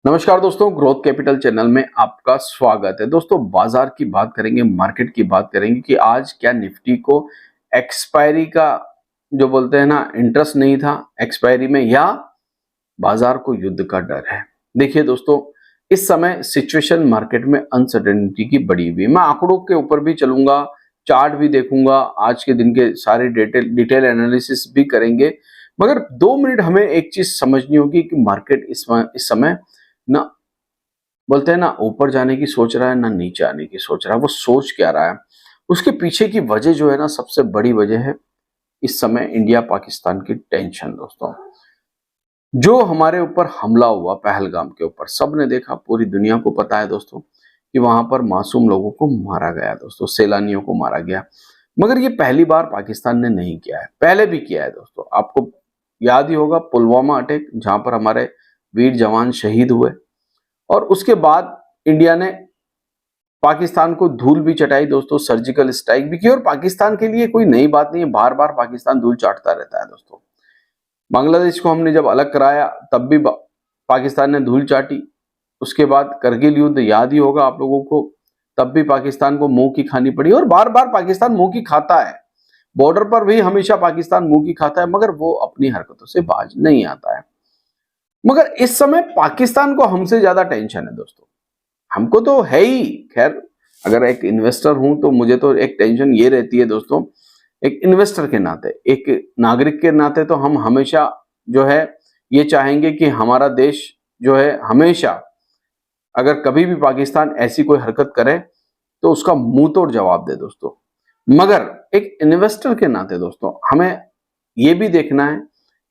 नमस्कार दोस्तों, growth capital channel में आपका स्वागत है। दोस्तों, बाजार की बात करेंगे, मार्केट की बात करेंगे कि आज क्या निफ्टी को एक्सपायरी का जो बोलते हैं ना इंटरेस्ट नहीं था एक्सपायरी में, या बाजार को युद्ध का डर है। देखिए दोस्तों, इस समय सिचुएशन मार्केट में अनसर्टेनिटी की बढ़ी हुई है। मैं आंकड़ों के ऊपर भी चलूंगा, चार्ट भी देखूंगा, आज के दिन के सारे डिटेल एनालिसिस भी करेंगे। मगर 2 मिनट हमें एक चीज समझनी होगी कि मार्केट इस समय ना बोलते हैं ना ऊपर जाने की सोच रहा है, ना नीचे आने की सोच रहा है। वो सोच क्या रहा है, उसके पीछे की वजह जो है ना, सबसे बड़ी वजह है इस समय इंडिया पाकिस्तान की टेंशन। दोस्तों, जो हमारे ऊपर हमला हुआ पहलगाम के ऊपर, सबने देखा, पूरी दुनिया को पता है दोस्तों कि वहां पर मासूम लोगों को मारा गया, दोस्तों सैलानियों को मारा गया। मगर ये पहली बार पाकिस्तान ने नहीं किया है, पहले भी किया है। दोस्तों, आपको याद ही होगा पुलवामा अटैक, जहां पर हमारे वीर जवान शहीद हुए, और उसके बाद इंडिया ने पाकिस्तान को धूल भी चटाई दोस्तों, सर्जिकल स्ट्राइक भी की। और पाकिस्तान के लिए कोई नई बात नहीं है, बार बार पाकिस्तान धूल चाटता रहता है। दोस्तों, बांग्लादेश को हमने जब अलग कराया तब भी पाकिस्तान ने धूल चाटी। उसके बाद करगिल युद्ध याद ही होगा आप लोगों को, तब भी पाकिस्तान को मुंह की खानी पड़ी। और बार बार पाकिस्तान मुंह की खाता है, बॉर्डर पर भी हमेशा पाकिस्तान मुंह की खाता है, मगर वो अपनी हरकतों से बाज नहीं आता है। मगर इस समय पाकिस्तान को हमसे ज्यादा टेंशन है दोस्तों। हमको तो है ही, खैर अगर एक इन्वेस्टर हूं तो मुझे तो एक टेंशन ये रहती है दोस्तों, एक इन्वेस्टर के नाते, एक नागरिक के नाते, तो हम हमेशा जो है ये चाहेंगे कि हमारा देश जो है हमेशा, अगर कभी भी पाकिस्तान ऐसी कोई हरकत करे तो उसका मुंह तोड़ जवाब दे दोस्तों। मगर एक इन्वेस्टर के नाते दोस्तों, हमें ये भी देखना है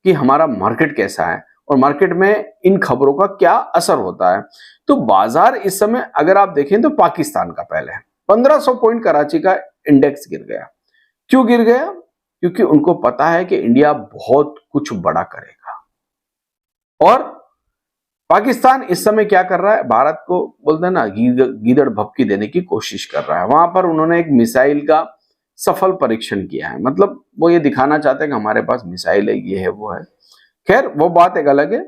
कि हमारा मार्केट कैसा है और मार्केट में इन खबरों का क्या असर होता है। तो बाजार इस समय अगर आप देखें तो पाकिस्तान का पहले 1500 पॉइंट कराची का इंडेक्स गिर गया। क्यों गिर गया? क्योंकि उनको पता है कि इंडिया बहुत कुछ बड़ा करेगा। और पाकिस्तान इस समय क्या कर रहा है, भारत को बोलते हैं ना गीदड़ भभकी देने की कोशिश कर रहा है। वहां पर उन्होंने एक मिसाइल का सफल परीक्षण किया है, मतलब वो ये दिखाना चाहते हैं कि हमारे पास मिसाइल है, ये है, वो है। खैर वो बात एक अलग है,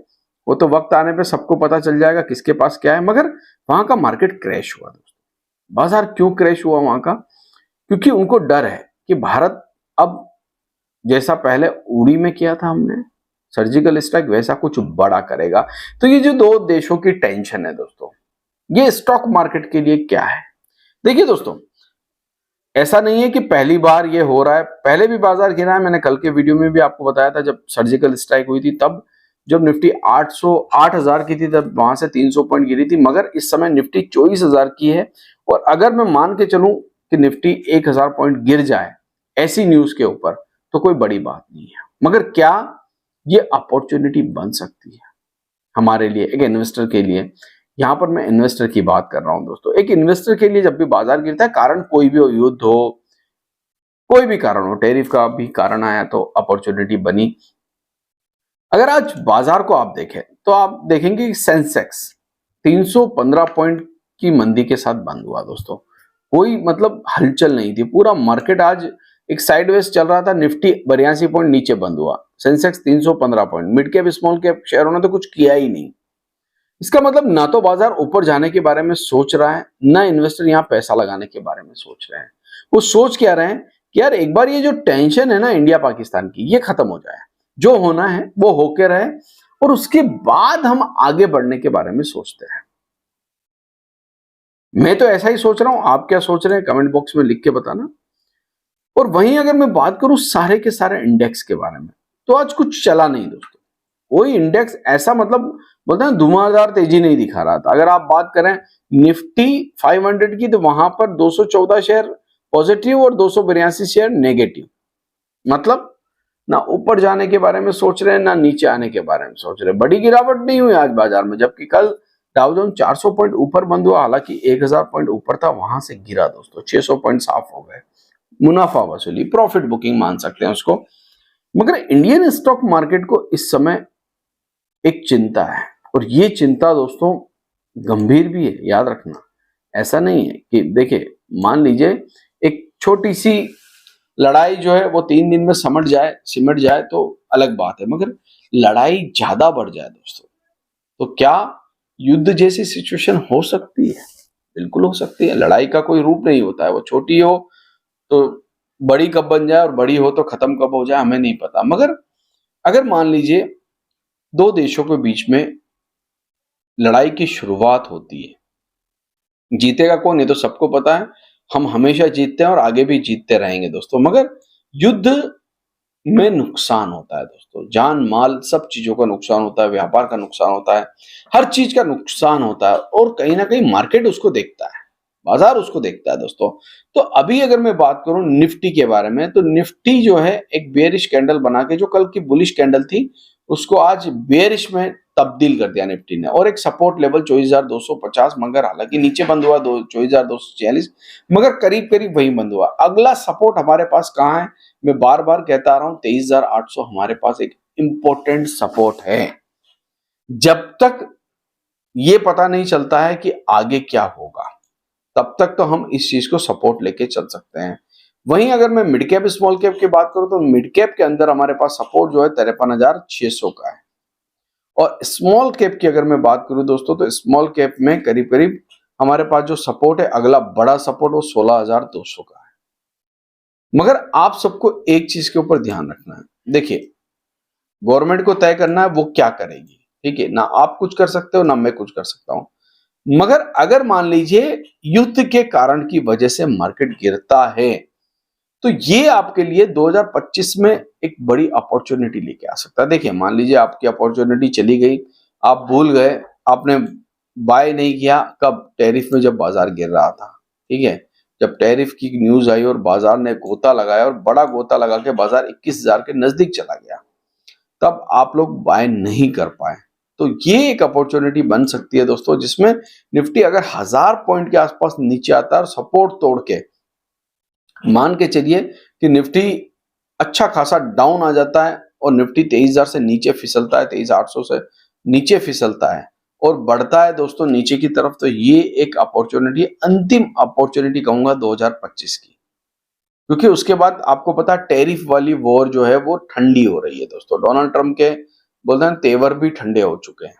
वो तो वक्त आने पे सबको पता चल जाएगा किसके पास क्या है। मगर वहां का मार्केट क्रैश हुआ दोस्तों। बाजार क्यों क्रैश हुआ वहां का? क्योंकि उनको डर है कि भारत अब जैसा पहले उड़ी में किया था हमने सर्जिकल स्ट्राइक, वैसा कुछ बड़ा करेगा। तो ये जो दो देशों की टेंशन है दोस्तों, ये स्टॉक मार्केट के लिए क्या है? देखिए दोस्तों, ऐसा नहीं है कि पहली बार ये हो रहा है, पहले भी बाजार गिरा है। मैंने कल के वीडियो में भी आपको बताया था, जब सर्जिकल स्ट्राइक हुई थी तब जब निफ्टी 8000 की थी तब वहां से 300 पॉइंट गिरी थी। मगर इस समय निफ्टी 24,000 की है। और अगर मैं मान के चलूं कि निफ्टी 1000 पॉइंट गिर जाए ऐसी न्यूज के ऊपर, तो कोई बड़ी बात नहीं है। मगर क्या ये अपॉर्चुनिटी बन सकती है हमारे लिए, एक इन्वेस्टर के लिए? यहां पर मैं इन्वेस्टर की बात कर रहा हूं दोस्तों। एक इन्वेस्टर के लिए जब भी बाजार गिरता है, कारण कोई भी हो, युद्ध हो, कोई भी कारण हो, टेरिफ का भी कारण आया तो अपॉर्चुनिटी बनी। अगर आज बाजार को आप देखें तो आप देखेंगे कि सेंसेक्स 315 पॉइंट की मंदी के साथ बंद हुआ दोस्तों। कोई मतलब हलचल नहीं थी, पूरा मार्केट आज एक साइडवेज चल रहा था। निफ्टी 82 पॉइंट नीचे बंद हुआ, Sensex 315 point. Mid cap small cap शेयरों ने तो कुछ किया ही नहीं। इसका मतलब ना तो बाजार ऊपर जाने के बारे में सोच रहा है, ना इन्वेस्टर यहाँ पैसा लगाने के बारे में सोच रहे हैं। वो सोच क्या रहे हैं कि यार एक बार ये जो टेंशन है ना इंडिया पाकिस्तान की, ये खत्म हो जाए, जो होना है वो होके रहे, और उसके बाद हम आगे बढ़ने के बारे में सोचते हैं। मैं तो ऐसा ही सोच रहा हूं, आप क्या सोच रहे हैं कमेंट बॉक्स में लिख के बताना। और वहीं अगर मैं बात करूं सारे के सारे इंडेक्स के बारे में, तो आज कुछ चला नहीं दोस्तों। कोई इंडेक्स ऐसा मतलब बोलते हैं धुआंधार तेजी नहीं दिखा रहा था। अगर आप बात करें निफ्टी 500 की, तो वहां पर 214 शेयर पॉजिटिव और 282 शेयर नेगेटिव। मतलब ना ऊपर जाने के बारे में सोच रहे हैं, ना नीचे आने के बारे में सोच रहे हैं। बड़ी गिरावट नहीं हुई आज बाजार में, जबकि कल डाउ जोन 400 पॉइंट ऊपर बंद हुआ, हालांकि 1000 पॉइंट ऊपर था, वहां से गिरा दोस्तों। 600 पॉइंट साफ हो गए। मुनाफा वसूली, प्रॉफिट बुकिंग मान सकते हैं उसको। मगर इंडियन स्टॉक मार्केट को इस समय एक चिंता है, और ये चिंता दोस्तों गंभीर भी है, याद रखना। ऐसा नहीं है कि देखिए, मान लीजिए एक छोटी सी लड़ाई जो है वो 3 दिन में सिमट जाए तो अलग बात है, मगर लड़ाई ज्यादा बढ़ जाए दोस्तों, तो क्या युद्ध जैसी सिचुएशन हो सकती है, बिल्कुल हो सकती है। लड़ाई का कोई रूप नहीं होता है, वो छोटी हो तो बड़ी कब बन जाए और बड़ी हो तो खत्म कब हो जाए हमें नहीं पता। मगर अगर मान लीजिए दो देशों के बीच में लड़ाई की शुरुआत होती है, जीतेगा कौन ये तो सबको पता है, हम हमेशा जीतते हैं और आगे भी जीतते रहेंगे दोस्तों। मगर युद्ध में नुकसान होता है दोस्तों, जान माल सब चीजों का नुकसान होता है, व्यापार का नुकसान होता है, हर चीज का नुकसान होता है और कहीं ना कहीं मार्केट उसको देखता है, बाजार उसको देखता है दोस्तों। तो अभी अगर मैं बात करूं निफ्टी के बारे में, तो निफ्टी जो है एक बेयरिश कैंडल बना के, जो कल की बुलिश कैंडल थी उसको आज बेयरिश में तब्दील कर दिया निफ्टी ने, और एक सपोर्ट लेवल 24,250, मगर हालांकि नीचे बंद हुआ 24,246, मगर करीब करीब वही बंद हुआ। अगला सपोर्ट हमारे पास कहाँ है, मैं बार बार कहता आ रहा हूं 23,800 हमारे पास एक इंपॉर्टेंट सपोर्ट है। जब तक ये पता नहीं चलता है कि आगे क्या होगा, तब तक तो हम इस चीज को सपोर्ट लेके चल सकते हैं। वहीं अगर मैं मिड कैप स्मॉल कैप की बात करूं, तो मिड कैप के अंदर हमारे पास सपोर्ट जो है 53,600 का है, और स्मॉल कैप की अगर मैं बात करूं दोस्तों, तो स्मॉल कैप में करीब करीब हमारे पास जो सपोर्ट है, अगला बड़ा सपोर्ट वो 16,200 का है। मगर आप सबको एक चीज के ऊपर ध्यान रखना है, देखिए गवर्नमेंट को तय करना है वो क्या करेगी, ठीक है ना, आप कुछ कर सकते हो ना मैं कुछ कर सकता हूं। मगर अगर मान लीजिए युद्ध के कारण की वजह से मार्केट गिरता है, तो ये आपके लिए 2025 में एक बड़ी अपॉर्चुनिटी लेके आ सकता है। देखिए मान लीजिए आपकी अपॉर्चुनिटी चली गई, आप भूल गए, आपने बाय नहीं किया कब, टैरिफ में जब बाजार गिर रहा था, ठीक है, जब टैरिफ की न्यूज आई और बाजार ने गोता लगाया और बड़ा गोता लगा के बाजार 21,000 के नजदीक चला गया, तब आप लोग बाय नहीं कर पाए। तो ये एक अपॉर्चुनिटी बन सकती है दोस्तों, जिसमें निफ्टी अगर 1000 पॉइंट के आसपास नीचे आता है और सपोर्ट तोड़ के, मान के चलिए कि निफ्टी अच्छा खासा डाउन आ जाता है और निफ्टी 23,000 से नीचे फिसलता है, 23,800 से नीचे फिसलता है और बढ़ता है दोस्तों नीचे की तरफ, तो ये एक अपॉर्चुनिटी, अंतिम अपॉर्चुनिटी कहूंगा 2025 की। क्योंकि उसके बाद आपको पता है टैरिफ वाली वॉर जो है वो ठंडी हो रही है दोस्तों, डोनाल्ड ट्रम्प के बोलते हैं तेवर भी ठंडे हो चुके हैं,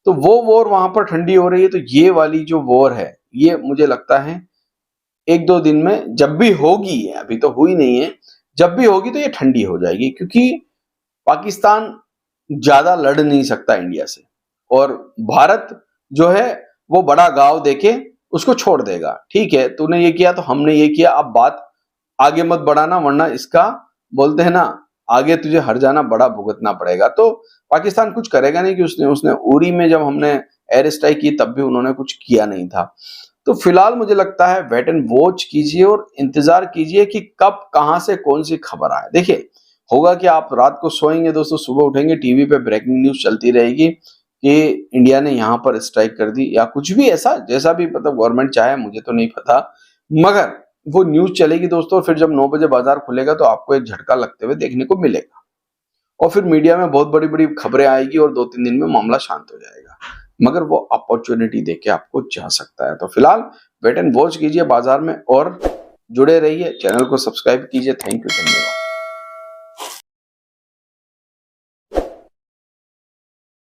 तो वो वॉर वहां पर ठंडी हो रही है। तो ये वाली जो वॉर है, ये मुझे लगता है एक दो दिन में जब भी होगी, अभी तो हुई नहीं है, जब भी होगी तो ये ठंडी हो जाएगी, क्योंकि पाकिस्तान ज्यादा लड़ नहीं सकता इंडिया से, और भारत जो है वो बड़ा गांव देके उसको छोड़ देगा, ठीक है तूने ये किया तो हमने ये किया, अब बात आगे मत बढ़ाना, वरना इसका बोलते हैं ना, आगे तुझे हर जाना बड़ा भुगतना पड़ेगा। तो पाकिस्तान कुछ करेगा नहीं, कि उसने उरी में जब हमने एयर स्ट्राइक की तब भी उन्होंने कुछ किया नहीं था। तो फिलहाल मुझे लगता है वेट एंड वॉच कीजिए और इंतजार कीजिए कि कब कहां से कौन सी खबर आए। देखिए होगा कि आप रात को सोएंगे दोस्तों, सुबह उठेंगे टीवी पे ब्रेकिंग न्यूज चलती रहेगी कि इंडिया ने यहां पर स्ट्राइक कर दी या कुछ भी ऐसा, जैसा भी मतलब गवर्नमेंट चाहे, मुझे तो नहीं पता, मगर वो न्यूज चलेगी दोस्तों। फिर जब 9 बजे बाजार खुलेगा तो आपको एक झटका लगते हुए देखने को मिलेगा, और फिर मीडिया में बहुत बड़ी बड़ी खबरें आएगी और 2-3 दिन में मामला शांत हो जाएगा, मगर वो अपॉर्चुनिटी देके आपको जा सकता है। तो फिलहाल वेट एंड वॉच कीजिए बाजार में और जुड़े रहिए, चैनल को सब्सक्राइब कीजिए। थैंक यू, धन्यवाद।